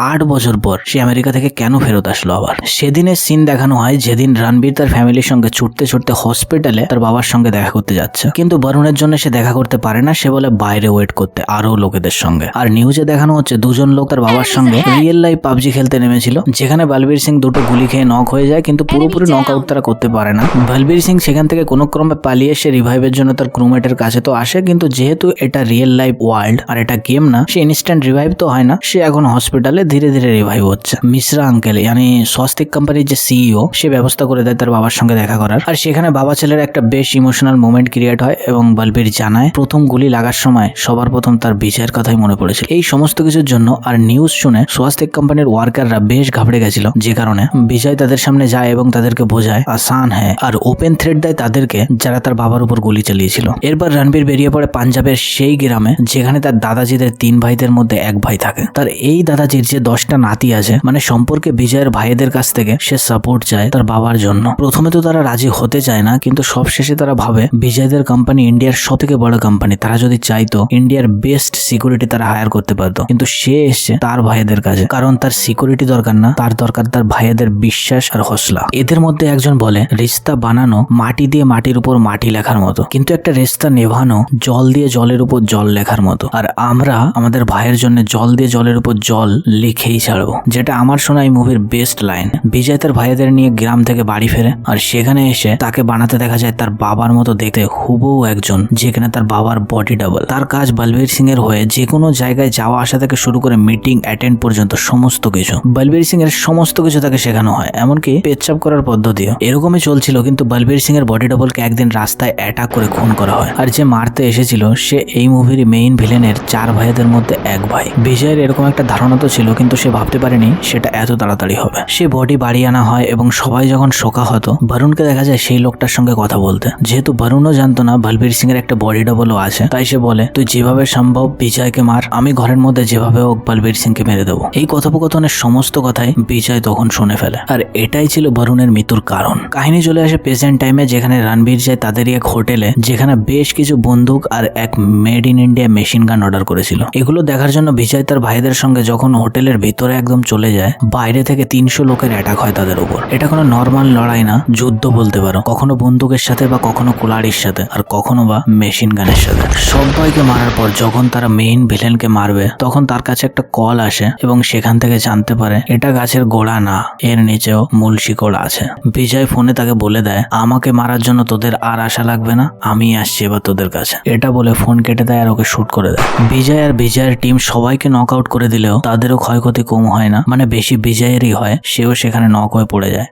8 বছর পর সে আমেরিকা থেকে কেন ফেরত আসলো আবার। সেদিনের সিন দেখানো হয় যেদিন রণবীর তার ফ্যামিলির সঙ্গে ছুটতে ছুটতে হসপিটালে তার বাবার সঙ্গে দেখা করতে যাচ্ছে, কিন্তু বরুণের জন্য সে দেখা করতে পারে না। সে বলে বাইরে ওয়েট করতে আরো লোকেদের সঙ্গে। আর নিউজে দেখানো হচ্ছে দুজন লোক তার বাবার সঙ্গে রিয়েল লাইফ পাবজি খেলতে নেমেছিল, যেখানে বলবীর সিং দুটো গুলি খেয়ে নক হয়ে যায়, কিন্তু পুরোপুরি নক আউট তারা করতে পারে না। বলবীর সিং সেখান থেকে কোনো ক্রমে পালিয়ে সে রিভাইভের জন্য তার ক্রুমেটের কাছে তো আসে, কিন্তু যেহেতু এটা রিয়েল লাইফ ওয়ার্ল্ড আর এটা গেম না, সে ইনস্ট্যান্ট রিভাইভ তো হয় না। সে এখন হসপিটালে ধীরে ধীরে রিভাইভ হচ্ছে। মিশ্রা আঙ্কেল মানে স্বস্তিক কোম্পানির যে সিইও, সে ব্যবস্থা করে দেয় তার বাবার সঙ্গে দেখা করার। আর সেখানে বাবা ছেলের একটা বেশ ইমোশনাল মোমেন্ট ক্রিয়েট হয় এবং বলবীর জানায় প্রথম গুলি লাগার সময় সবার প্রথম তার বিজয়ের কথাই মনে পড়েছিল। এই সমস্ত কিছুর জন্য আর নিউজ শুনে স্বস্তিক কোম্পানির ওয়ার্কাররা বেশ ঘাবড়ে গেছিল, যে কারণে বিজয় তাদের সামনে যায় এবং তাদেরকে বোঝায় আসান হ্যাঁ, আর ওপেন থ্রেট দেয় তাদেরকে যারা তার বাবার উপর গুলি চালিয়েছিল। এরপর রণবীর বেরিয়ে পড়ে পাঞ্জাবের সেই গ্রামে যেখানে তার দাদাজিদের 3 ভাইদের মধ্যে এক ভাই থাকে। তার এই দাদাজির যে 10টা নাতি আছে, মানে সম্পর্কে বিজয়ের ভাইদের কাছ থেকে সে সাপোর্ট চায় তার বাবার জন্য। প্রথমে তো তারা রাজি হতে চায় না, কিন্তু সবশেষে তারা ভাবে বিজয়দের কোম্পানি ইন্ডিয়ার সবথেকে বড় কোম্পানি, তারা যদি চাইতো ইন্ডিয়ার বেস্ট সিকিউরিটি তারা হায়ার করতে পারতো। কিন্তু সে এসছে তার ভাইদের কাছে, কারণ তার সিকিউরিটি দরকার না, তার দরকার তার ভাইদের বিশ্বাস আর হৌসলা। এদের মধ্যে একজন বলে রিস্তা বানানো মাটি দিয়ে মাটির উপর মাটি লেখার মতো, কিন্তু একটা রিস্তা নেভানো জল দিয়ে জলের উপর জল লেখার মতো। আর আমরা আমাদের ভাইয়ের জন্য জল দিয়ে জলের উপর জল লিখেই ছাড়বো, যেটা আমার শোনা এই মুভির বেস্ট লাইন। বিজয় তার ভাইদের নিয়ে গ্রাম থেকে বাড়ি ফেরে, আর সেখানে এসে তাকে বানাতে দেখা যায় তার বাবার মতো দেখতে হুবহু একজন, যেখানে তার বাবার বডি ডাবল। তার কাজ বলবীর সিং এর হয়ে যে কোনো জায়গায় যাওয়া আসা থেকে শুরু করে মিটিং অ্যাটেন্ড পর্যন্ত সমস্ত কিছু বলবীর সিং এর সমস্ত কিছু তাকে শেখানো হয়, এমনকি পেচ্ছাপ করার পদ্ধতিও। এরকমই চলছিল, কিন্তু বলবীর সিং এর বডি ডাবলকে একদিন রাস্তায় অ্যাটাক করে খুন করা হয়। আর যে মারতে এসেছিল সে এই মুভির মেইন ভিলেনের 4 ভাইদের মধ্যে এক ভাই। বিজয়ের এরকম একটা ধারণা তো ছিল, কিন্তু সে ভাবতে পারেনি সেটা এত তাড়াতাড়ি হবে। সে বডি বাড়ি আনা হয় এবং সবাই যখন শোকা হতো, বরুণকে দেখা যায় সেই লোকটার সঙ্গে কথা বলতে। যেহেতু বরুণও জানতো না বলবীর সিং এর একটা বডি ডাবলও আছে, তাই সে বলে তুই যেভাবে সম্ভব বিজয়কে মার, আমি ঘরের মধ্যে যেভাবে হোক বলবীর সিংকে মেরে দেবো। এই কথোপকথনের সমস্ত কথাই বিজয় তখন শুনে ফেলে, আর এটাই ছিল বরুণের মৃত্যুর কারণ। কাহিনী চলে আসে প্রেজেন্ট টাইমে, যেখানে রণবীর যায় তাদেরই এক হোটেলে, যেখানে বেশ কিছু বন্দুক আর এক made in India machine gun order করেছিল। এগুলো দেখার জন্য বিজয় তার ভাইদের সঙ্গে যখন হোটেলের ভিতরে একদম চলে যায়, বাইরে থেকে 300 লোকের অ্যাটাক হয় তাদের উপর। এটা কোনো নর্মাল লড়াই না, যুদ্ধ বলতে পারো, কখনো বন্দুকের সাথে বা কখনো কুলারির সাথে আর কখনো বা মেশিন গানের সাথে। সবাইকে মারার পর যখন তারা মেইন ভিলেনকে মারবে, তখন তার কাছে একটা কল আসে এবং সেখান থেকে জানতে পারে এটা গাছের গোড়া না, এর নিচেও মূল শিকড় আছে। বিজয় ফোনে তাকে বলে দেয় আমাকে মারার জন্য তোদের আর আশা লাগবে না, আমি আসছি এবার তোদের কাছে। এটা বলে ফোন কেটে দেয় আর ওকে শুট করে দেয়। বিজয় আর বিজয়ের টিম সবাইকে নক আউট করে দিলেও তাদেরও ক্ষয়ক্ষতি কম হয় না, মানে বেশি বিজয়েরই হয়, সেও সেখানে নক হয়ে পড়ে যায়।